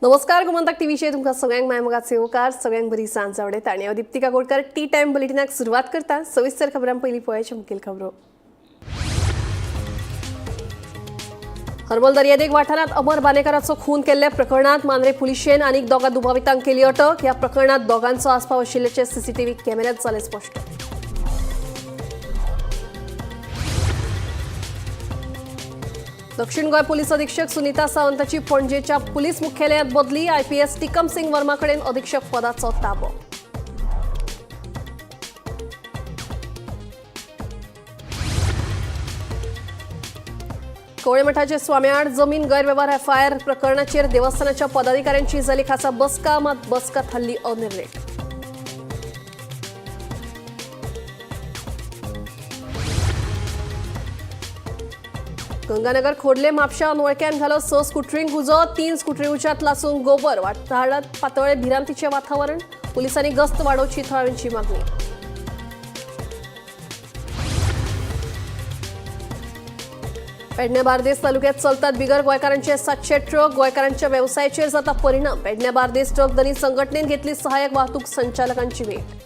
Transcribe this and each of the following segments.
नमस्कार गोमंतक टीव्हीचे तुमकां सगळ्यांक मायमोगाचे येवकार सगळ्यांक बरी सांज आवडेता आनी हांव दीप्तिका गोडकर टी टायम बुलेटिनाक सुरवात करता। सविस्तर खबरां पयलीं पळोवया मुखेल खबरो। हरमल दर्यादेग वाठारांत अमर बानेकाराचो खून केल्ल्या प्रकरणांत मांद्रे पुलिशेन आनीक दोगा दुबावितांक केली अटक। ह्या प्रकरणांत दोगांचो आस्पाव आशिल्ल्याचें सीसीटीव्ही कॅमेऱ्यांत जालें स्पश्ट। दक्षिण गोय पुलीस अधीक्षक सुनीता सावंताची पणजेच्या पुलीस मुख्यालयात बदली। आयपीएस टिकम सिंग वर्मा कडेन अधीक्षक पदाचो ताबो। कवळे मठाचे स्वाम्याआड जमीन गैरव्यवहार एफआयआर प्रकरणाचेर देवस्थानाच्या पदाधिकाऱ्यांची जाली खासा बसका, मात बसकात हल्ली अनिर्णीत। गंगानगर खोडले म्हापशा नोळक्यान घालो 6 स्कुटरींक उजो, 3 स्कुटरी उज्यांत लासून गोबर। वाठारांत पातळे भिरांतीचे वातावरण, पुलिसांनी गस्त वाडोवची थळाव्यांची मागणी। पेडण्या बार्देस तालुक्यात चलतात बिगर गोंयकारांचे 700 ट्रक। गोंयकारांच्या वेवसायाचेर जाता परिणाम। पेडण्या बार्देस ट्रक धनी संघटनेन घेतली सहाय्यक वाहतूक संचालकांची भेट।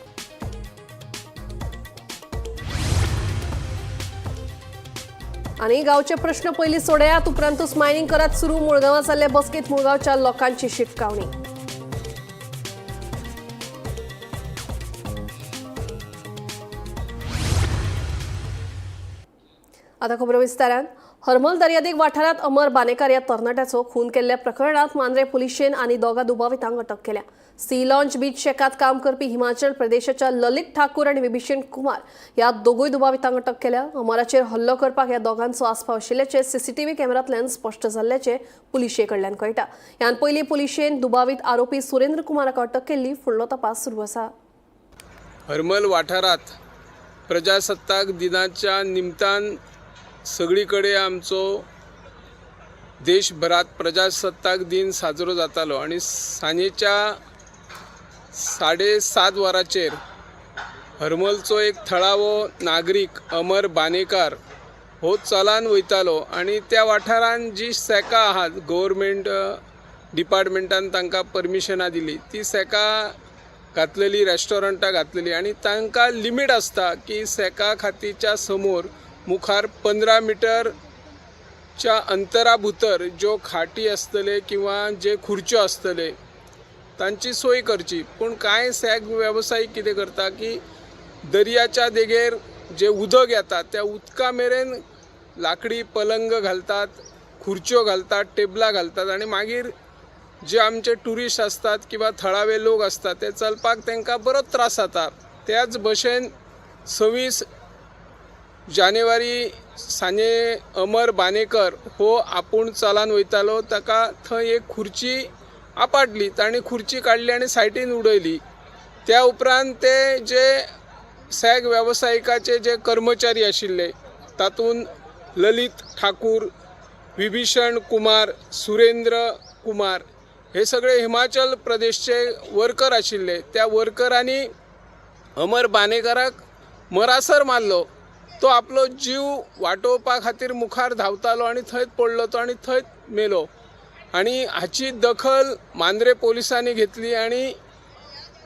आणि गावचे प्रश्न पयलीं सोडयात, उपरांतूच मायनिंग करत सुरू। मुळगांवां जाल्ले बसकेत मुळगांवच्या लोकांची शिटकावणी। आता खबर विस्तारान। हरमल दर्यादेग वाठारांत अमर बानेकार ह्या तरणाट्याचो खून केल्ल्या प्रकरणांत मांद्रे पुलिशेन आनी दोगा दुबावितांक अटक केल्या। सी लॉन्च बीच शेकात काम करपी हिमाचल प्रदेशाच्या ललित ठाकूर आनी विभीषण कुमार ह्या दोगूय दुबावितांक अटक केल्या। अमराचेर हल्लो करपाक ह्या दोगांचो आस्पाव आशिल्ल्याचे सीसीटीव्ही कॅमेरांतल्यान स्पश्ट जाल्ल्याचे पुलिशे कडल्यान कळटा। ह्यान पयलीं पुलिशेन दुबावित आरोपी सुरेंद्र कुमाराक अटक केल्ली। फुडलो तपास सुरू आसा। हरमल वाठारांत प्रजासत्ताक दिनाच्या निमतान सगळीकडे आमचो देशभरात प्रजासत्ताक दिन साजरो जातालो आणि सांजेच्या 7:30 वरांचेर हरमलचो एक थळावो नागरीक अमर बानेकार हो चलान वयतालो आणि त्या वाठारान जी सेका आहात गव्हर्मेंट डिपार्टमेंटान तांकां परमिशनां दिली ती सेका घातलेली, रेस्टॉरंटां घातलेली आणि तांकां लिमीट आसता की सेका खातीच्या समोर मुखार 15 मीटरच्या अंतरा भितर ज्यो खाटी आसतले किंवा जे खुर्च्यो आसतले तांची सोय करची। पूण कांय सॅग वेवसायीक कितें करता की दर्याच्या देगेर जे उदक येता त्या उदका मेरेन लाकडी पलंग घालतात, खुर्च्यो घालतात, टेबलां घालतात आणि मागीर जे आमचे टुरिस्ट असतात किंवा थळावे लोक असतात ते चलपाक तांकां बरो त्रास जाता। त्याच भशेन 26 जानेवारी सांजे अमर बानेकर हो आपूण चलान वयतालो, ताका थंय एक खुर्ची आपाटली, ताणें खुर्ची काडली आनी सायडीन उडयली। त्या उपरांत ते जे सॅग वेवसायिकाचे जे कर्मचारी आशिल्ले तातूंत ललित ठाकूर, विभीषण कुमार, सुरेंद्र कुमार हे सगळे हिमाचल प्रदेशचे वर्कर आशिल्ले। त्या वर्करांनी अमर बानेकाराक मरासर मारलो। तो आपलो जीव वाटोवपा खातीर मुखार धांवतालो आणि थंयच पडलो तो आणि थंयच मेलो। आणि हाची दखल मांद्रे पोलिसांनी घेतली आणि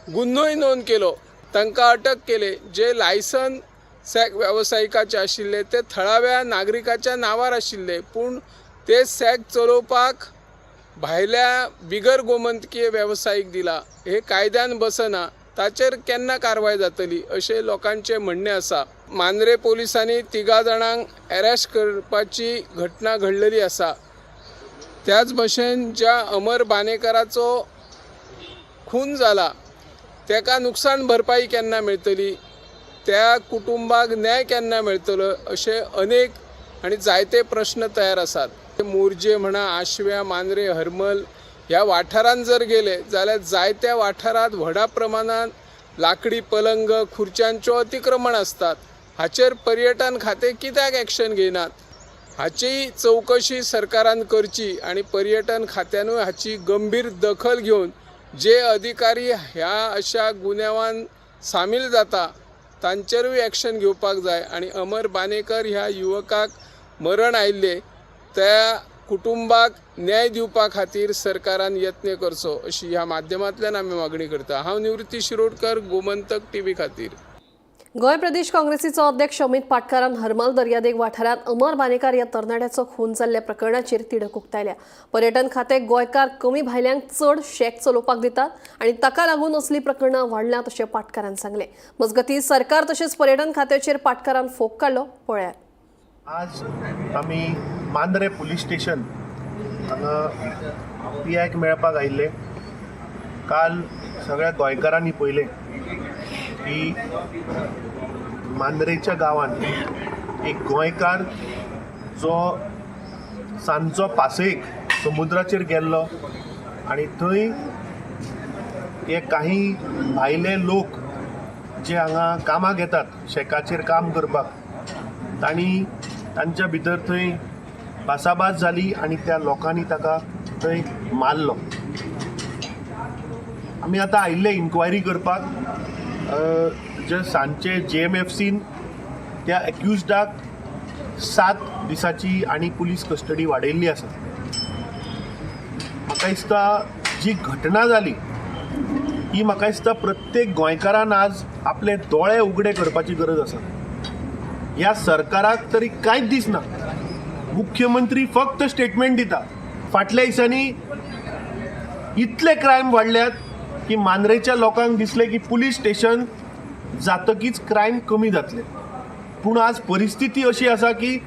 गुन्होय नोंद केलो। तांकां अटक केले। जे लायसन सॅग वेवसायिकाचे आशिल्ले ते थळाव्या नागरिकाच्या नांवार आशिल्ले, पूण ते सॅग चलोवपाक भायल्या बिगर गोमंतकीय वेवसायीक दिला। हे कायद्यान बसना, ताचेर केन्ना कारवाय जातली अशें लोकांचे म्हणणे आसा। मांद्रे पोलिसांनी 3 जाणांक अरेस्ट करपाची घटना घडलेली आसा। त्याच भशेन ज्या अमर बानेकाराचो खून जाला तेका नुकसाण भरपाई केन्ना मेळटली, त्या कुटुंबाक न्याय केन्ना मेळटलो अशे अनेक आणि जायते प्रश्न तयार आसात। मोरजे म्हणा, आशव्या, मांद्रे, हरमल ह्या वाठारांत जर गेले जाल्यार जायत्या वाठारांत व्हडा प्रमाणात लाकडी पलंग, खुर्च्यांचो अतिक्रमण असतात। हाचेर पर्यटन खाते कित्याक एक्शन घेयनात? हाची चौकशी सरकारान करची आणि पर्यटन खात्यानूय हाची गंभीर दखल घेवन जे अधिकारी ह्या अशा गुन्यांवान सामील जाता तांचेरूय एक्शन घेवपाक जाय। आणि अमर बानेकर ह्या युवकाक मरण आयिल्ले त्या कुटुंबाक न्याय दिवपा खातीर सरकारान यत्न करचो अशी ह्या माध्यमांतल्यान आमी मागणी करता। हांव निवृत्ती शिरोडकर, गोमंतक टीव्ही खातीर। गोय प्रदेश काँग्रेसीचो अध्यक्ष अमित पाटकारान हरमल दर्यादेग वाठारांत अमर बानेकार ह्या तरणाट्याचो खून जाल्ल्या प्रकरणाचेर तिडक उक्तायल्या। पर्यटन खातें गोंयकार कमी भायल्यांक चड शेक चलोवपाक दितात आनी ताका लागून असली प्रकरणां वाडल्यात अशें पाटकारान सांगलें। मजगतीं सरकार तशेंच पर्यटन खात्याचेर पाटकारान फोग काडलो। पळयात। आज आमी मांद्रे पुलीस स्टेशन हांगा पियाक मेळपाक आयिल्ले। काल सगळ्या गोंयकारांनी पळयलें की मांद्रेच्या गांवांत एक गोंयकार जो सांजचो पासयेक समुद्राचेर गेल्लो आनी थंय हे काही भायले लोक जे हांगा कामाक येतात शेकाचेर काम करपाक, तांच्या भितर थंय भासाभास जाली आनी त्या लोकांनी ताका थंय मारलो। आमी आतां आयिल्ले इन्क्वायरी करपाक। जे सांजचे JMFCन त्या एक्युज्डाक 7 दिसाची आनी पुलीस कस्टडी वाडयल्ली आसा। म्हाका दिसता जी घटना जाली ही म्हाका दिसता प्रत्येक गोंयकारान आज आपले दोळे उगडे करपाची गरज आसा। ह्या सरकाराक तरी कांयच दिसना। मुख्यमंत्री फक्त स्टेटमेंट दिता। फाटल्या दिसांनी इतले क्रायम वाडल्यात की मांद्रेच्या लोकांक दिसले की पुलीस स्टेशन जातकीच क्रायम कमी जातले, पूण आज परिस्थिती अशी आसा की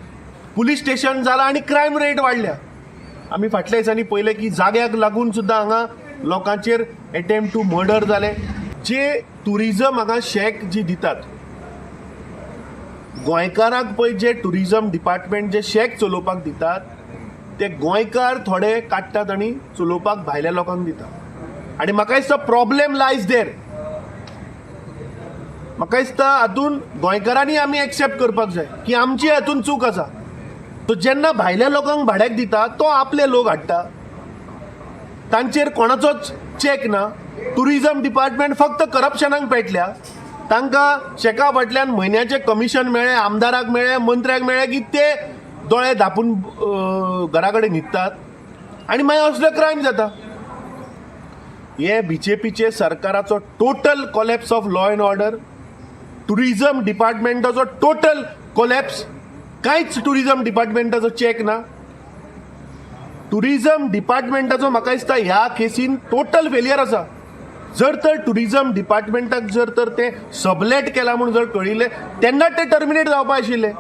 पुलीस स्टेशन जालां आनी क्रायम रेट वाडल्या। आमी फाटल्या दिसांनी पळयलें की जाग्याक लागून सुद्दां हांगा लोकांचेर अटेम्प्ट टू मर्डर जाले। जे टुरिजम हांगा शेक जी दितात, गोंयकारांक पळय जे टुरिजम डिपार्टमेंट जे शेक चलोवपाक दितात ते गोंयकार थोडे काडटात आनी चलोवपाक भायल्या लोकांक दितात। आनी म्हाका दिसता प्रॉब्लेम लायज देर। म्हाका दिसता हातून गोंयकारांनी आमी एक्सेप्ट करपाक जाय की आमची हातून चूक आसा। तो जेन्ना भायल्या लोकांक भाड्याक दिता तो आपले लोक हाडटा, तांचेर कोणाचोच चॅक ना। टुरिजम डिपार्टमेंट फक्त करप्शनाक पेटल्या। तांकां शेका फाटल्यान म्हयन्याचे कमिशन मेळ्ळें, आमदाराक मेळ्ळें, मंत्र्याक मेळ्ळें की ते दोळे धापून घरा कडेन न्हिदतात आनी मागीर असले क्रायम जाता। हे BJPचे सरकाराचो total collapse of law and order, tourism डिपार्टमेंटाचो टोटल कोलॅप्स। कांयच टुरिजम डिपार्टमेंटाचो चॅक ना। टुरिजम डिपार्टमेंटाचो म्हाका दिसता ह्या केसीन टोटल फेलियर आसा। जर तर टुरिजम डिपार्टमेंटाक जर तर ते सबलेट केला म्हणून जर कळिल्लें तेन्ना ते टर्मिनेट जावपा आशिल्ले।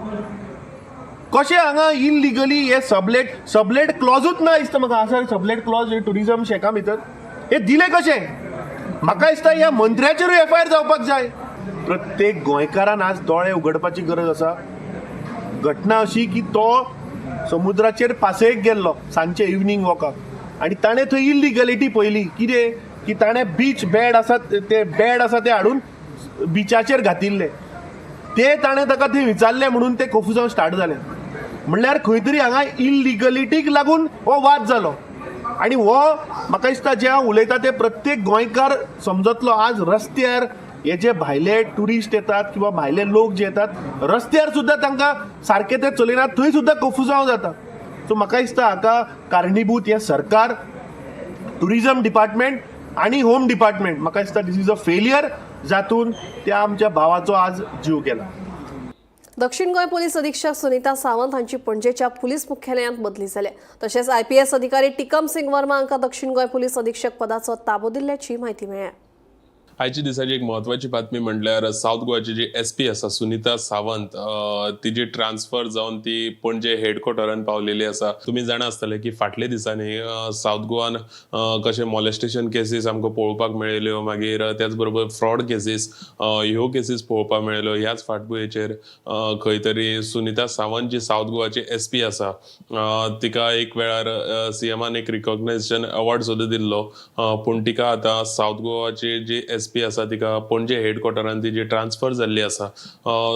कशें हांगा इनलिगली हे सबलेट क्लॉजूच ना दिसता म्हाका। आसा सबलेट क्लॉज हे टुरिजम शेका भितर हे दिले कशें? म्हाका दिसता ह्या मंत्र्याचेरूय FIR जावपाक जाय। प्रत्येक गोंयकारान आज दोळे उगडपाची गरज आसा। घटना अशी की तो समुद्राचेर पासयेक गेल्लो सांजचे इवनिंग वॉकाक आनी ताणें थंय इलिगलिटी पळयली। कितें की ताणें बीच बेड आसा ते हाडून बिचाचेर घातिल्ले। ते ताणें ताका थंय विचारलें म्हणून ते कॉफू जावन स्टार्ट जालें। म्हणल्यार खंय तरी हांगा इलिगलिटीक लागून हो वाद जालो आनी हो म्हाका दिसता जे हांव उलयता ते प्रत्येक गोंयकार समजतलो। आज रस्त्यार हे जे भायले टुरिस्ट येतात किंवा भायले लोक जे येतात रस्त्यार सुद्दां तांकां सारके ते चलयनात, थंय सुद्दां कॉफू जावं जाता। सो म्हाका दिसता हाका कारणीभूत हे सरकार, टुरिजम डिपार्टमेंट आनी होम डिपार्टमेंट। म्हाका दिसता दिस इज अ फेलियर जातून त्या आमच्या भावाचो आज जीव गेला। दक्षिण गोंय पोलीस अधीक्षक सुनीता सावंत हांची पणजेच्या पुलीस मुख्यालयांत बदली जाल्या। तशेंच IPS अधिकारी टिकम सिंग वर्मा हांकां दक्षिण गोंय पोलीस अधीक्षक पदाचो ताबो दिल्ल्याची म्हायती मेळ्ळ्या। आयची दिसाची एक महत्वाची बातमी म्हणल्यार साऊथ गोवाची जी SP आसा सुनीता सावंत तिची ट्रान्सफर जावन ती पणजे हेडक्वॉर्टरान पावलेली आसा। तुम्ही जाणा आसतले की फाटले दिसांनी साऊथ गोवान कशे मॉलेस्टेशन केसीस आमकां पळोवपाक मेळिल्ल्यो, मागीर त्याच बरोबर फ्रॉड केसीस ह्यो केसीस पळोवपाक मेळिल्ल्यो। ह्याच फाटभुंयेचेर खंय तरी सुनीता सावंत जी साऊथ गोवाची SP आसा तिका एक वेळार CMान एक रिकॉग्नायझेशन अवॉर्ड सुद्दां दिल्लो, पूण तिका आतां साऊथ गोवाची जी SP आसा तिका पणजे हेडक्वॉर्टरान तिची ट्रान्सफर जाल्ली आसा।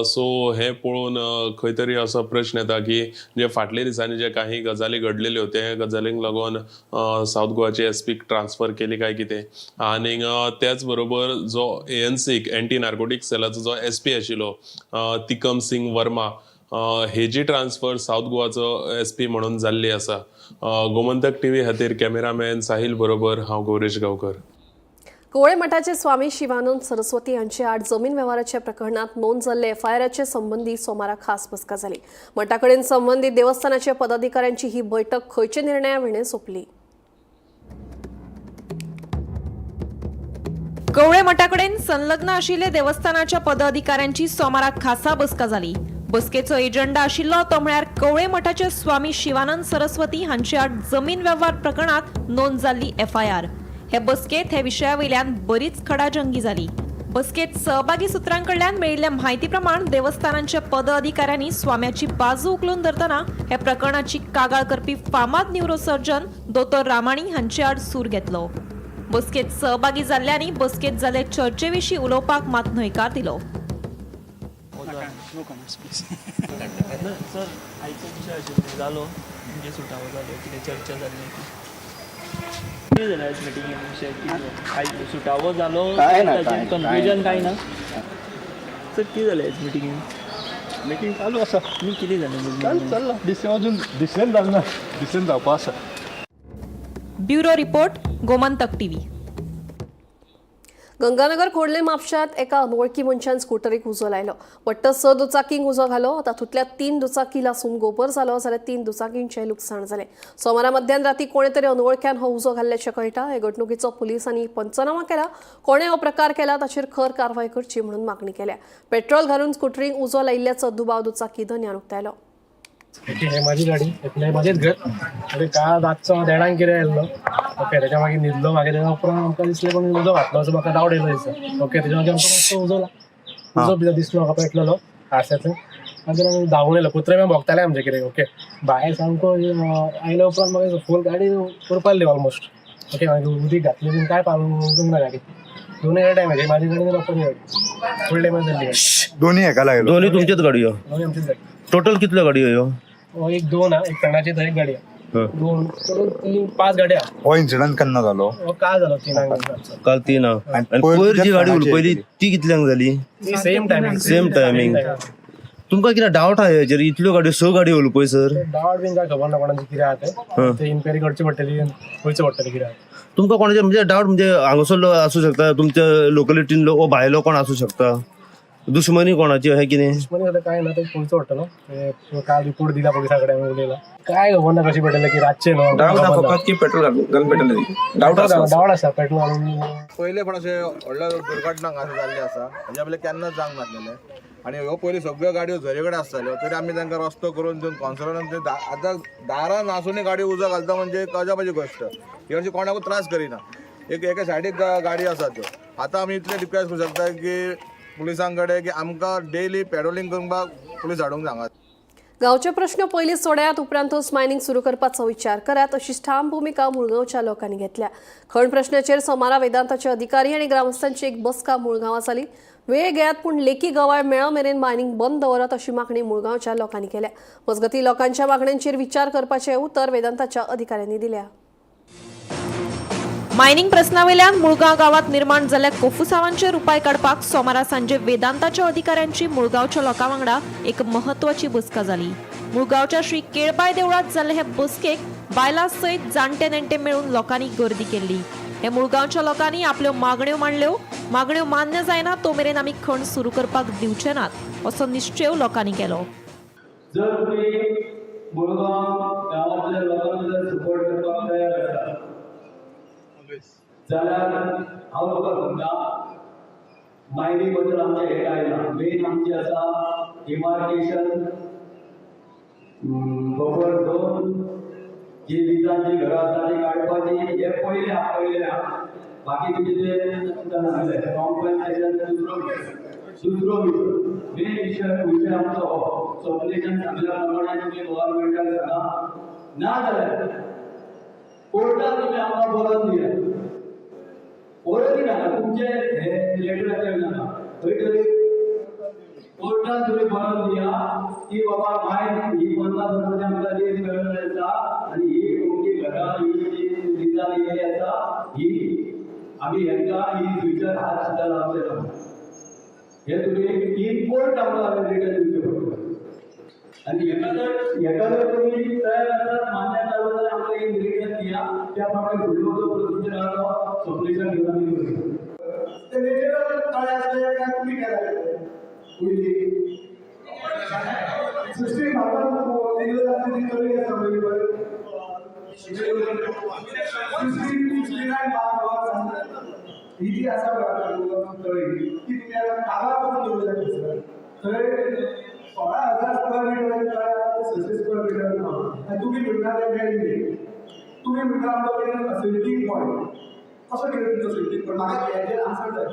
सो हे पळोवन खंय तरी असो प्रश्न येता की जे फाटले दिसांनी जे काही गजाली घडलेल्यो ते गजालींक लागून साऊथ गोवाची SP ट्रान्सफर केली काय कितें। आनी त्याच बरोबर जो ANC एंटी नार्कोटिक सेलाचो जो SP आशिल्लो टिकम सिंग वर्मा हे जी ट्रान्सफर साऊथ गोवाचो SP म्हणून जाल्ली आसा. गोमंतक TV खातीर कॅमेरामॅन साहिल बरोबर हांव गौरेश गांवकर. कवळे मठाचे स्वामी शिवानंद सरस्वती हांचे आड जमीन व्यवहाराच्या प्रकरणात नोंद जाल्ले FIRचे संबंधी सोमारा खास बसका जाली. मठाकडेन संबंधित देवस्थानाच्या पदाधिकाऱ्यांची ही बैठक खंयचे निर्णया विणे सोंपली. कवळे मठाकडेन संलग्न आशिल्ले देवस्थानाच्या पदाधिकाऱ्यांची सोमारा खासा बसका जाली. बसकेचो एजेंडा आशिल्लो तो म्हळ्यार कवळे मठाचे स्वामी शिवानंद सरस्वती हांचे आड जमीन व्यवहार प्रकरणात नोंद जाल्ली FIR. हे बसकेत हे विशया वयल्यान बरीच खडाजंगी जाली. बसकेत सहभागी सुत्रांकडल्यान मेळिल्ल्या म्हायती प्रमाण देवस्थानांच्या पदाधिकाऱ्यांनी स्वाम्याची बाजू उखलून धरतना हे प्रकरणाची कागाळ करपी फामाद न्यूरोसर्जन दोतोर रामाणी हांचे आड सूर घेतलो. बसकेत सहभागी जाल्ल्यांनी बसकेत जाल्ले चर्चेविशीं उलोवपाक मात न्हयकार दिलो. सर आयचो विशय आशिल्लो जालो म्हणजे सुटावो जालो कितें चर्चा जाल्ली कितें जालें आयज मिटिंगेन विशय कितें आयज सुटावो जालो कन्फ्युजन कांय ना सर कितें जालें आयज मिटिंगेन मीटिंग चालू आसा. न्ही कितें जालें चल्ला डिसिजन अजून डिसिजन जालना. डिसिजन जावपा आसा. Bureau report Gomantak TV. Ganganagar खोडले म्हापशांत एका अनवळखी मनशान स्कूटरीक उजो लायलो. वट्ट 6 दुचाकींक उजो घालो. तातूंतल्या 3 दुचाकी लासून गोबर जालो जाल्यार 3 दुचाकींचें लुकसाण जालें. सोमारा मध्यान राती कोणे तरी अनवळख्यान हो उजो घाल्ल्याचें कळटा. हे घडणुकीचो पुलिसांनी पंचनामा केला. कोणे हो प्रकार केला ताचेर खर कारवाय करची म्हणून मागणी केल्या. पेट्रोल घालून स्कूटरीक उजो लायिल्ल्याचो दुबाव दुचाकी धन्यान उक्तायलो. हे माझी गाडी हे माझेच घर म्हणजे काल रातचो देडांक कितें येयल्लो. ओके तेच्या मागीर न्हिदलो. मागीर तेच्या उपरांत आमकां दिसलें कोणी उजो घातलो असो म्हाका डावट येयलो दिसता. ओके तेच्या मागीर आमकां मातसो उजो भितर दिसलो म्हाका पेटलेलो आरशाचो. मागीर आमी धांवून येयलो. कुत्रे बी भोगताले आमचे कितें. ओके भायर सामको आयल्या उपरांत मागीर फूल गाडी करपाली ऑलमोस्ट. ओके मागीर उदीक घातली बीन काय पावूंक ना गाडी. दोनूय टायमाचे म्हाजी गाडी रोखडी गाडी फूल टायमार जाल्ली गाडी. दोन्ही हेका लागलो. दोन्ही तुमच्याच गाडयो. दोनूय आमचीच गाडी. टोटल कितल्यो गाडयो ह्यो? एक 2 एक फ्रेंडाची थंय एक गाडी आहा. 2 टोटल 3-5 गाड्या. हो इन्सिडंट केन्ना जालो? काय झालं 3 काल 3 आणि पयर जी गाडी उलपयली ती कितल्यांक जाली? Same timing. तुमकां कितें डावट आहा हेजेर? इतल्यो गाडयो 6 गाडयो उलपय सर. डावट बीन काय खबर ना कोणाची कितें आहा ते इन्क्वायरी करची पडटली खंयचो पडटली कितें. तुमकां कोणाचे म्हणजे डावट म्हणजे हांगासरलो आसूं शकता, तुमच्या लोकलिटीन वो भायलो कोण आसूं शकता, दुश्मनी कोणाची आहे कितें? दुश्मनी जाल्यार काय ना ते खंयचो पडटलो. ते काल रिपोर्ट दिला पुलिसा कडेन आमी उलयला. काय खबर ना कशी पडटलें की रातचे न्हू. फकत की पेट्रोल घालून पेटलें. डावट आसा पेट्रोल घालून. पयले पण अशें व्हडल्या दुर्घटना अशें जाल्ली आसा. हेज्या पयलीं केन्नाच जावंक नासलेलें. आनी ह्यो पयलीं सगळ्यो गाडयो झरे कडेन आसताल्यो तरी आमी तांकां रस्तो करून दिवन कॉन्सलरान आतां दारान आसूनय गाडी उजो घालता म्हणजे गजापाची गोश्ट. ही अशी कोणाकूच त्रास करिना. एका सायडीक गाडी आसा त्यो. आतां आमी इतलें रिक्वेस्ट करूं शकता की पुलिसां कडेन की आमकां डेली पेट्रोलिंग करपाक पुलीस हाडूंक सांगात. गांवचे प्रश्न पयलीं सोडयात उपरांतूच मायनिंग सुरू करपाचो विचार करात अशी ठाम भूमिका मुळगांवच्या लोकांनी घेतल्या. खण प्रश्नाचेर सोमारा वेदांताचे अधिकारी आनी ग्रामस्थांची एक बसका मुळगांवां जाली. वेळ घेयात पूण लेखी गवाय मेळा मेरेन मायनिंग बंद दवरात अशी मागणी मुळगांवच्या लोकांनी केल्या. मजगतीं लोकांच्या मागण्यांचेर विचार करपाचें उतर वेदांताच्या अधिकाऱ्यांनी दिल्या. मायनिंग प्रस्नावयल्यान मुळगांव गावात निर्माण जाल्ल्या कोफुसांवांचेर उपाय काडपाक सोमारा सांजे वेदांताच्या अधिकाऱ्यांची मुळगांवच्या लोकां वांगडा एक म्हत्वाची बसका जाली. मुळगांवच्या श्री केळबाय देवळात जाल्ले हे बसकेक बायलां सयत जाणटे नेणटे मेळून लोकांनी गर्दी केल्ली. हे मुळगांवच्या लोकांनी आपल्यो मागण्यो मांडल्यो. मागण्यो मान्य जायना तो मेरेन आमी खण सुरू करपाक दिवचे नात असो निश्चय लोकांनी केलो. जर तुम्ही मुळगांव गावातल्या लोकांना जर सपोर्ट करपाक तयार आसा जाल्यार हांव तुका सांगता मायनिंग बद्दल आमचें हें कांय ना. मेन आमचें आसा डिमार्केशन बफर झोन जी लिजांची घरां आसा ती काडपाची. हे पयले आहा. बाकी तुमचे जे कॉम्पन्सेशन दुसरो मेन विशय आमचो हो सॉप्युलेशन सांगल्या प्रमाणे तुमी गव्हर्नमेंटाक सांगा ना जाल्यार कोर्टान तुमी आमकां बरोवन दिया. बरोवन नाका तुमचे हे लेटराचेर नाका खंय तरी कोर्टान तुमी बरोवन दिया की बाबा भायर ही 50 वर्सांची आमकां लीज मेळ्ळी आसा आनी ही तुमची घरां ही जी लिजां दिल्ली आसा ही आमी हेंकां ही फ्युचर हात सुद्दां लावचे ना. हे तुमी इन कोर्ट आमकां रिटर्न दिवचे पडटले. आणि एखादं तुम्ही तयार असतात मान्य झालं तर आम्हाला एक निरीक्षण द्या त्याप्रमाणे व्हिडिओचं प्रोसिजर आलं सप्लिशन घेऊन ते नेचरल तळे असले काय तुम्ही करायचं सृष्टी भारतात दिलं जाते ती तळी आहे सगळीकडे ही जी असा तळी ती तुम्हाला कागावर दिलं जाते तळे 16,000 स्क्वेअर मीटर तळे 600 स्क्वेअर मीटर आणि तुम्ही म्हणता त्या वेळी तुम्ही म्हणता आमच्याकडे सेल्टिंग पॉईंट कसं केलं तुमचं सेल्टिंग पॉईंट मला याचे आन्सर द्या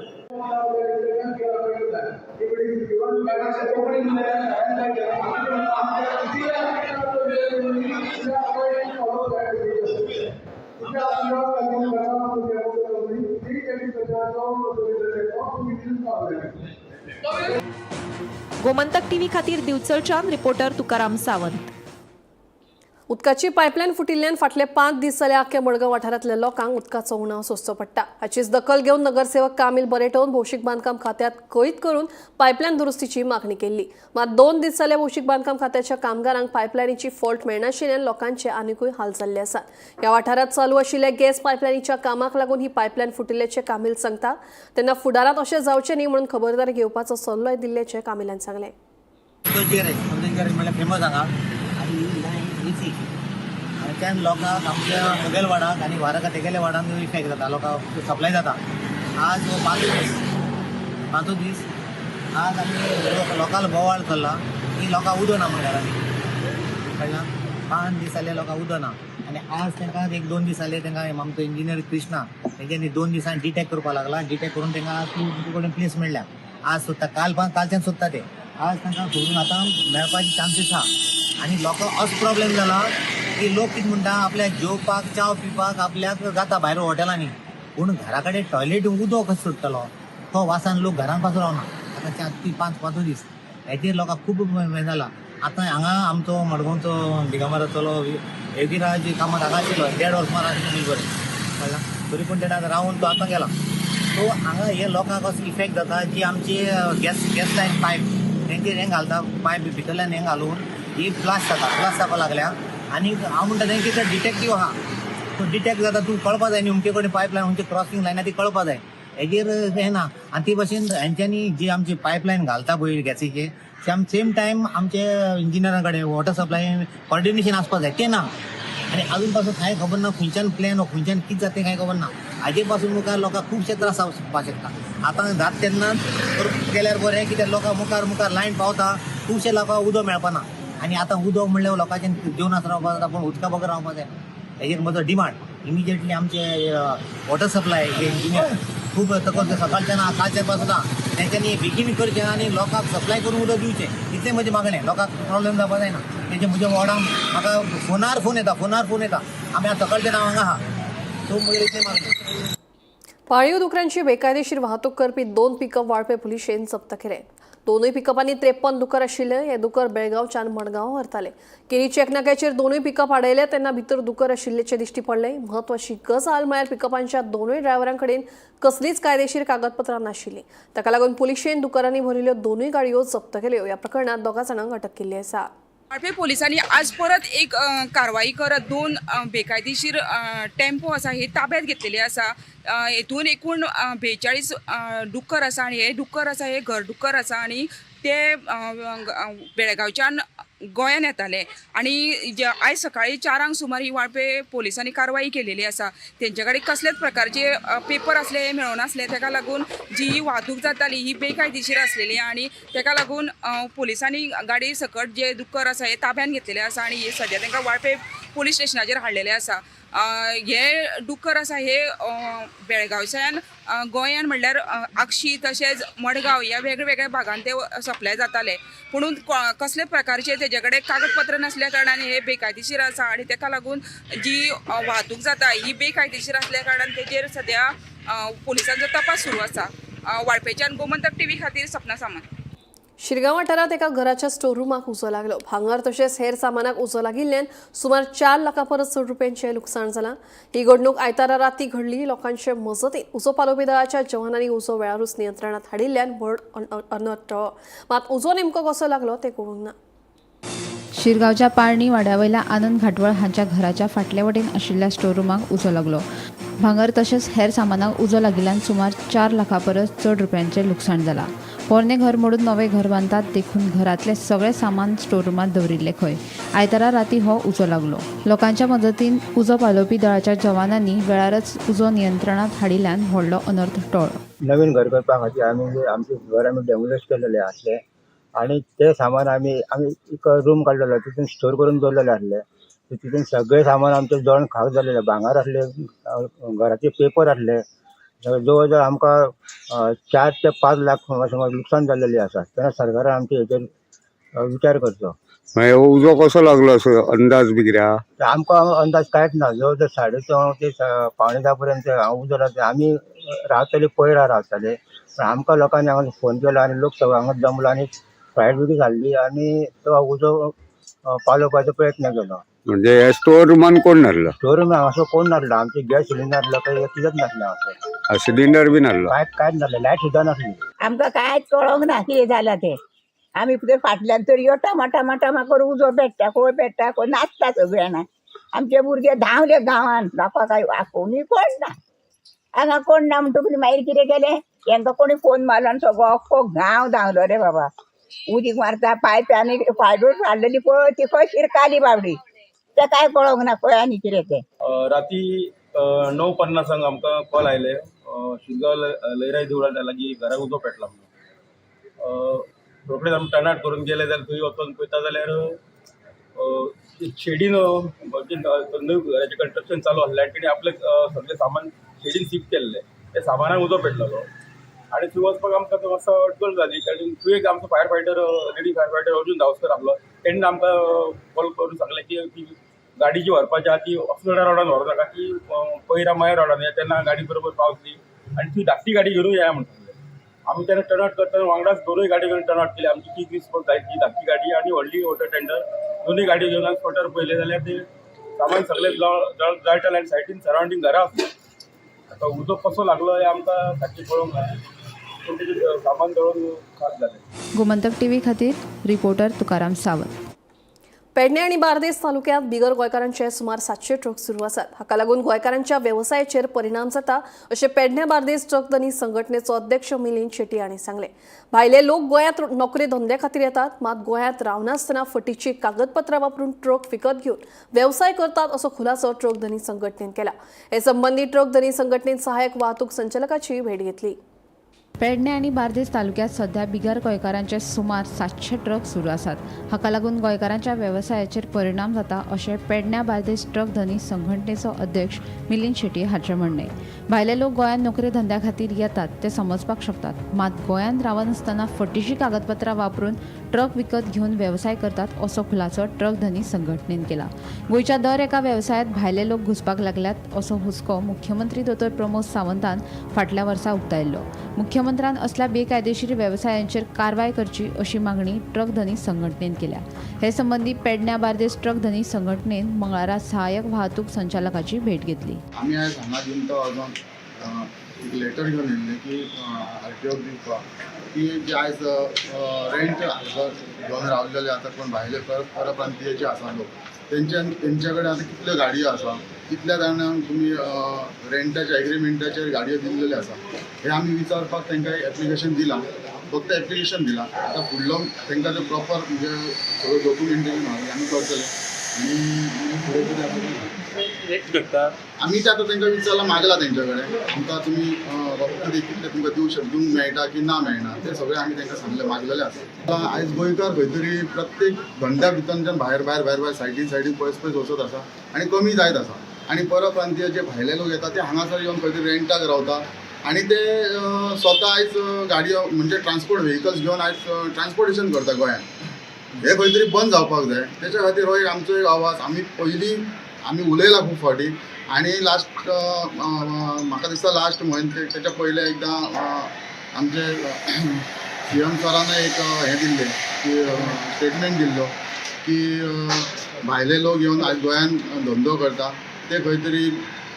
गोमंतक टीव्ही खातीर दिवचलच्यान रिपोर्टर तुकाराम सावंत. उदकाची पायपलायन फुटिल्ल्यान फाटले 5 दीस जाले आख्या मडगांव वाठारांतल्या लोकांक उदकाचो उणाव सोंसचो पडटा. हाचीच दखल घेवन नगरसेवक कामील बरेटोन भौशीक बांदकाम खात्यात कळीत करून पायपलायन दुरुस्तीची मागणी केल्ली. मात 2 दीस जाले भौशीक बांदकाम खात्याच्या कामगारांक पायपलायनीची फॉल्ट मेळनाशिल्ल्यान लोकांचे आनीकूय हाल जाल्ले आसात. ह्या वाठारांत चालू आशिल्ल्या गॅस पायपलायनीच्या कामाक लागून ही पायपलायन फुटिल्ल्याचे कामील सांगता. तेन्ना फुडारात अशें जावचें न्ही म्हणून खबरदारी घेवपाचो सल्लोय दिल्ल्याचे कामिलान सांगलें. फेमस हांगा त्यान लोकांक आमच्या मुगेल वाडाक आनी वाराका तेगेल्या वाडाक इफेक्ट जाता लोकांक सप्लाय जाता. आज 5 दीस आज आमी लोकल बोवाळ चल्ला की लोकांक उदक ना म्हणून घरांनी कळ्ळां. 5 दीस जाले लोकांक उदक ना आनी आज तांकां 1-2 दीस जाले तांकां आमचो इंजिनियर कृष्णा तेंच्यांनी 2 दिसान डिटेक्ट करपाक लागला. डिटेक्ट करून तांकां तुमचे कडेन प्लेस मेळ्ळ्या. आज सोदता कालच्यान सोदता ते आज तांकां सोडून आतां मेळपाचे चान्सीस आहा. आनी लोकांक असो प्रॉब्लेम जाला की लोक कितें म्हणटा आपल्याक जेवपाक चाव पिवपाक आपल्याक जाता भायर हॉटेलांनी पूण घरा कडेन टॉयलेट उदक कसो सुट्टलो तो वासान लोक घरान पासून रावना. आतां 5 दीस हेचेर लोकांक खूब हें जाला. आतां हांगा आमचो मडगांवचो दिगंबरा चलो योगीराज कामाक हांगा आशिल्लो 1.5 वर्स मार आशिल्ली बरें कळ्ळां. तरी पूण तेणें रावन तो आतां गेला. सो हांगा हे लोकांक असो इफेक्ट जाता जी आमची गॅस लायन पायप तेंचेर हें घालता पायप भितरल्यान हें घालून ही ब्लास्ट जावपाक लागल्या. आनी हांव म्हणटा तें कितें डिटेक्टीव आहा तो डिटेक्ट जाता तूं कळपा जाय न्ही अमके कडेन पायपलायन अमची क्रॉसींग लायन ती कळपा जाय हेजेर हें ना. आनी ते भाशेन हेंच्यांनी जी आमची पायपलायन घालता पळय गॅसीचे सेम टायम आमचे इंजिनियरां कडेन वॉटर सप्लाय कॉर्डिनेशन आसपा जाय तें ना. आनी अजून पासून कांय खबर ना खंयच्यान प्लॅन खंयच्यान कितें जाता तें कांय खबर ना. हाजे पासून मुखार लोकांक खुबशे त्रास जावपाक शकता. आतां जाता तेन्नाच केल्यार बरें कित्याक लोकांक मुखार लायन पावता खुबशे लोकांक उदक मेळपाना. आनी आतां उदक म्हणल्यार लोकांचें जेवणाक रावपाक जाता पूण उदका बगर रावपाक जाय. हेजेर म्हजो डिमांड इमिजिएटली आमचे वॉटर सप्लाय हे इंजिनियर खूब सकाळच्यान कालच्या पासून तेंच्यांनी बेगीन करचें आनी लोकांक सप्लाय करून उदक दिवचें इतलें म्हजें मागणें. लोकांक प्रॉब्लेम जावपाक जायना. तेजे म्हज्या वॉर्डाक म्हाका फोनार फोन येता आमी आतां सकाळच्यान हांव हांगा आहा सो म्हजें इतलें मागणें. पाळीव दुकरांची बेकायदेशीर वाहतूक करपी 2 पिकअप वाळपय पुलिशेन जप्त केले. दोनूय पिकअपांनी 53 दुकर आशिल्ले. हे दुकर बेळगांवच्यान मडगांव व्हरताले. केरी चेकनाक्याचेर दोनूय पिकअप आडयले तेन्ना भितर दुकर आशिल्लेचे दिश्टी पडले. म्हत्वाची गजाल म्हळ्यार पिकअपांच्या दोनूय ड्रायव्हरां कडेन कसलीच कायदेशीर कागदपत्रां नाशिल्लीं. ताका लागून पुलिशेन दुकरांनी भरिल्ल्यो दोनूय गाडयो जप्त केल्यो. ह्या प्रकरणात 2 जाणांक अटक केल्ली आसा. वाळपय पोलिसांनी आज परत एक कारवाई करत 2 बेकायदेशीर टेम्पो आसा हे ताब्यात घेतलेले आसा. हेतून एकूण 42 डुक्कर आसा आनी हे डुक्कर आसा हे घर डुक्कर आसा आनी ते बेळगांवच्यान गोंयान येताले आनी आयज सकाळी 4 सुमार ही वाळपय पोलिसांनी कारवाई केलेली आसा. तेंचे कडेन कसलेच प्रकारचे पेपर आसले हे मेळनासले ताका लागून जी वाहतूक जाताली ही बेकायदेशीर आसलेली आनी ताका लागून पोलिसांनी गाडी सकट जे दुकर आसा हे ताब्यान घेतलेले आसा आनी हे सद्या तांकां वाळपय पोलीस स्टेशनाचेर हाडलेले आसा. हे डुक्कर आसा हे बेळगांवच्यान गोंयान म्हणल्यार आक्षी तशेंच मडगांव ह्या वेगळ्या भागांत ते सप्लाय जाताले पुणून कसले प्रकारचे तेजे कडेन कागदपत्र नासल्या कारणान हे बेकायदेशीर आसा आनी ताका लागून जी वाहतूक जाता ही बेकायदेशीर आसल्या कारणान तेजेर सद्या पोलिसांचो तपास सुरू आसा. वाळपयच्यान गोमंतक टीव्ही खातीर सपना सामंत. शिरगांव वाठारांत एका घराच्या स्टोर रूमाक उजो लागलो. भांगर तशेंच हेर सामानाक उजो लागिल्ल्यान सुमार 4 लाखां परस चड रुपयांचें लुकसाण जालां. ही घडणूक आयतारा राती घडली. लोकांचे मजतीन उजो पालोवपी दळाच्या जवानांनी उजो वेळारूच नियंत्रणात हाडिल्ल्यान व्हड अनर्थ टळ्ळो. मात उजो नेमको कसो लागलो तें कळूंक ना. शिरगांवच्या पाळणी वाड्यावयल्या आनंद घाटवळ हांच्या घराच्या फाटले वटेन आशिल्ल्या स्टोररूमाक उजो लागलो. भांगर तशेंच हेर सामानाक उजो लागिल्ल्यान सुमार 4 लाखां परस चड रुपयांचें लुकसाण जालां. पोरणे घर मोडून नवें घर बांदतात देखून घरातले सगळे सामान स्टोररूमात दवरिल्ले खंय. आयतारा राती हो उजो लागलो. लोकांच्या मदतीन उजो पालोवपी दळाच्या जवानांनी वेळारच उजो नियंत्रणात हाडिल्ल्यान व्हडलो अनर्थ टळ्ळो. नवीन घर करपा खातीर आमचे घर डेमोलिश केलेले आसले आणि ते सामान आमी एक रूम काडलेलो तितून स्टोर करून दवरलेले आसले. तितून सगळे सामान आमचे जळून खाक जालेले. भांगर आसले, घराचे पेपर आसले. जवळ जवळ आमकां 4 ते 5 लाख समज लुकसाण जाल्लेली आसा. तेन्ना सरकारान आमचे हेचेर विचार करचो. उजो कसो लागलो असो अंदाज बी कितें आमकां अंदाज कांयच ना. जवळ जवळ 9:30 ते 9:45 पर्यंत उजो रावता. आमी रावताले पयरा रावताले. पण आमकां लोकांनी हांगा फोन केलो आनी लोक सगळे हांगा जमलो आनी फायर ब्रिगेड हाडली आनी तो उजो पालोवपाचो प्रयत्न केलो. म्हणजे स्टोर रूमान कोण नासलो? स्टोर रूम असो कोण नासलो. आमचे गॅस सिलिंडर आसलो काही कितेंच नासलें हांगासर. सिलिंडर बी नासलो? कांयच नासलें. लायट सुद्दां नासली. आमकां कांयच कळोंक ना कितें जालां तें. आमी फुडें फाटल्यान तर यो टमा करून उजो पेट्टा खंय नाचता सगळीं जाणां. आमचे भुरगे धांवले गांवांत. लोकांक कोणूय कोण ना. हांगा कोण ना म्हणटकूच मागीर कितें केलें, हांकां कोणी फोन मारलो आनी सगळो अख्खो गांव धांवलो रे बाबा. उदीक मारता पायप आनी फायबर हाडलेली पळय ती खंय शिरकाली बाबडी. तें कांय कळोंक ना खंय आनी कितें तें. राती 9:50 आमकां कॉल आयले शिरगांव लयराई देवळा लागीं घराक उजो पेटला म्हणून. रोखडेच आमी टर्नआउट करून गेले जाल्यार थंय वचून पळयता जाल्यार शेडीन न्यू घराचें कंस्ट्रक्शन चालू आसलें. तेणी आपलें सगळें सामान शेडीन शिफ्ट केल्लें. त्या सामानाक उजो पेटलेलो आनी थंय वचपाक आमकां मातसो अडचण जाली. आनी थंय एक आमचो fire fighter lady fire fighter Arjun Dhavaskar आसलो. तेणी आमकां कॉल करून सांगलें की गाडी जी व्हरपाची आहा ती ऑक्सिडा रोडान व्हरो नाका, ती पयरा माया रोडान या. तेन्ना गाडी बरोबर पावतली आनी ती धाकटी गाडी घेवन या म्हणटाले. आमी तेन्ना टर्नआउट करतना वांगडाच 2 गाडी घेवन टर्नआउट केली. आमची ती रिस्पॉन्स जाय ती धाकटी गाडी आनी व्हडली वॉटर टेंडर 2 गाडी घेवन आमी स्पॉटार पळयले जाल्यार ते सामान सगळें जळटलें आनी सायडीन सरावंडींग घरां आसली. आतां उजो कसो लागलो हें आमकां सारकें कळोंक ना. पूण तेजें सामान जळोवन खाक जालें. गोमंतक टीव्ही खातीर रिपोर्टर तुकाराम सावंत. पेडणे आणि बार्देस तालुक्यात बिगर गोंयकारांचे सुमार 700 ट्रक सुरू आसात. हाका लागून गोंयकारांच्या वेवसायाचेर परिणाम जाता अशें पेडणे बार्देस ट्रक धनी संघटनेचो अध्यक्ष मिलिंद शेट्टी हांणी सांगलें. भायले लोक गोंयांत नोकरी धंदे खातीर येतात, मात गोंयांत रावनासतना फटीची कागदपत्रां वापरून ट्रक विकत घेवन वेवसाय करतात असो खुलासो ट्रक धनी संघटनेन केला. हे संबंधी ट्रक धनी संघटनेन सहाय्यक वाहतूक संचालकाची भेट घेतली. पेडणे आणि बार्देस तालुक्यात सध्या बिगर गोंयकारांचे सुमार 700 ट्रक सुरू आसात. हाका लागून गोंयकारांच्या वेवसायाचेर परिणाम जाता अशें पेडण्या बार्देस ट्रक धनी संघटनेचो अध्यक्ष मिलिंद शेट्टी हाचें म्हणणें. भायले लोक गोंयांत नोकरी धंद्या खातीर येतात ते समजपाक शकतात, मात गोंयांत रावनासतना फटीची कागदपत्रां वापरून ट्रक विकत घेवन वेवसाय करतात असो खुलासो ट्रक धनी संघटनेन केला. गोंयच्या दर एका वेवसायात भायले लोक घुसपाक लागल्यात असो हुस्को मुख्यमंत्री दोतोर प्रमोद सावंतान फाटल्या वर्सा उक्तायल्लो. मुख्यमंत्र्यान असल्या बेकायदेशीर वेवसायांचेर कारवाय करची अशी मागणी ट्रक धनी संघटनेन केल्या. हे संबंधी पेडण्या बार्देस ट्रक धनी संघटनेन मंगळारा सहाय्यक वाहतूक संचालकाची भेट घेतली. आमी आयज हांगा दिवन तो एक लेटर घेवन येयल्लें की आरटीओक दिवपाक की जे आयज रेंट घेवन रावलेले आतां कोण भायले परप्रांतीय आसा लोक तेंच्या कडेन आतां कितल्यो गाडयो आसा, कितल्या जाणांक तुमी रेंटाच्या एग्रीमेंटाचेर गाडयो दिल्लेल्यो आसा हे आमी विचारपाक तांकां एप्लिकेशन दिलां. फक्त एप्लिकेशन दिलां. आतां फुडलो तांकां जो प्रॉपर म्हणजे सगळो डॉक्युमेंटेशन आमी करतले आनी फुडें कितें आमी ते आतां तांकां विचारलां, मागलां तेंच्या कडेन आमकां तुमी कितें कितलें तुमकां दिवंक मेळटा की ना मेळना तें सगळें आमी तांकां सांगलें, मागलेलें आसा. आयज गोंयकार खंय तरी प्रत्येक धंद्या भितरच्यान भायर भायर भायर भायर सायडीन पयस पयस वचत आसा आनी कमी जायत आसा. आनी परप्रांतीय जे भायले लोक येतात ते हांगासर येवन खंय तरी रेंटाक रावता आनी ते स्वता आयज गाडयो म्हणजे ट्रान्सपोर्ट व्हेकल्स घेवन आयज ट्रान्सपोर्टेशन करता गोंयांत. हे खंय तरी बंद जावपाक जाय. तेच्या खातीर हो एक आमचो एक आवाज आमी उलयला खूब फावटी आनी लास्ट म्हाका दिसता लास्ट म्हयने तेच्या पयले एकदां आमचे CM सरान एक हें दिल्लें की स्टेटमेंट दिल्लो की भायले लोक येवन आयज गोंयांत धंदो करता ते खंय तरी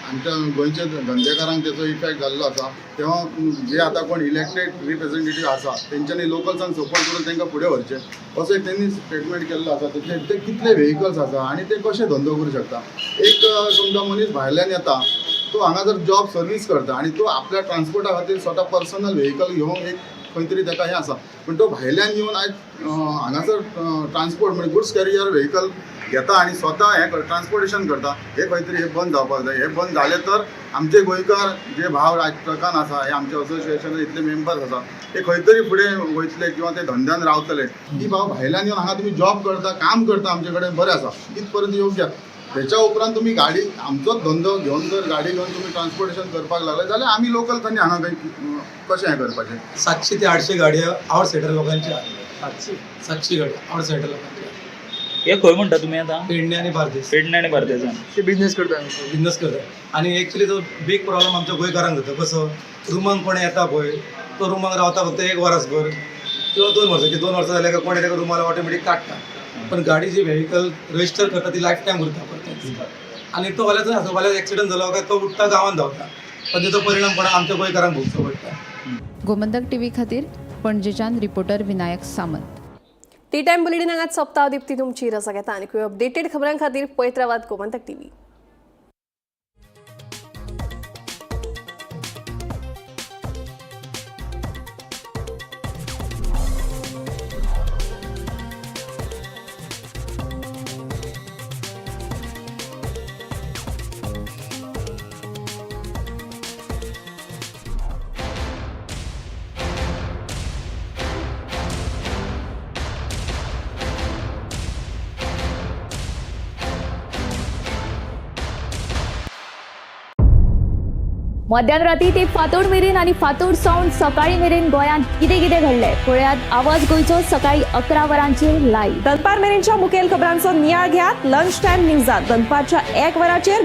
आमच्या गोंयच्या धंदेकारांक त्याचो इफेक्ट जाल्लो आसा तेव्हा जे आता कोण इलेक्टेड रिप्रेझेंटेटिव्ह आसा तेंच्यांनी लोकल्सांक सपोर्ट करून तांकां फुडें व्हरचें असो एक त्यांनी स्टेटमेंट केल्लो आसा ते कितले व्हेकल्स आसा आनी ते कशे धंदो करूं शकता. एक समजा मनीस भायल्यान येता तो हांगा जर जॉब सर्वीस करता आणि तो आपल्या ट्रान्सपोर्टा खातीर स्वता पर्सनल व्हेकल घेवन एक खंय तरी ताका हें आसा पूण तो भायल्यान येवन आयज हांगासर ट्रान्सपोर्ट म्हणजे गुड्स कॅरियर व्हेकल घेता आणि स्वता हें ट्रान्सपोर्टेशन करता हे खंय तरी हे बंद जावपाक जाय. हे बंद जालें तर आमचे गोंयकार जे भाव आयज ट्रकान आसा हे आमचे असोसिएशन इतले मेंबर्स आसा ते खंय तरी फुडें वयतले किंवा ते धंद्यान रावतले. की भाव भायल्यान येवन हांगा तुमी जॉब करता काम करता आमचे कडेन बरें आसा इथपर्यंत योग्य. त्याच्या उपरांत तुम्ही गाडी आमचोच धंदो घेवन जर गाडी घेवन तुम्ही ट्रान्सपोर्टेशन करपाक लागले जाल्यार आमी लोकल खंय हांगा खंय कशें हें करपाचें. 700 ते 800 गाडयो आउटसायडर लोकांची 700 गाडयो आउटसायडर लोकांची. हे खंय म्हणटा तुमी आतां पेडणे आणि बार्देस. पेडणे आनी बार्देसान ते बिझनेस करता. आणि एक्चुअली तो बिग प्रॉब्लेम आमच्या गोंयकारांक जाता. कसो रुमांक कोण येता पळय तो रुमांक रावता फक्त 1 वरासभर किंवा 2 वर्सां की 2 वर्सां जाल्यार कोण येता रुमाला ऑटोमॅटीक काडटा. पण गाडी जी व्हेकल रजिस्टर करता ती लायफ टायम उरता परत आणि तो वाल्याचा ॲक्सिडेंट झाला काय तो उठता गावात धांवता पण त्याचा परिणाम पण आमच्या गोंयकारांक भोगचो पडटा. गोमंतक टीव्ही खातीर पणजेच्यान reporter Vinayak Samant. T time bulletin हांगाच सोंपता. दिप्ती तुमची रजा घेता आनी अपडेटेड खबरां खातीर पळयत रावात गोमंतक टीव्ही. मध्यानराती ते फातोड मेरेन आणि फातोड सावन सकाळी मेरेन गोंयांत कितें कितें घडलें पळयात आवाज गोंयचो सकाळी 11 वरांचेर लायव्ह. दनपार मेरेनच्या मुखेल खबरांचो नियाळ घेयात लंच टायम न्यूजात. दनपारच्या 1 वराचेर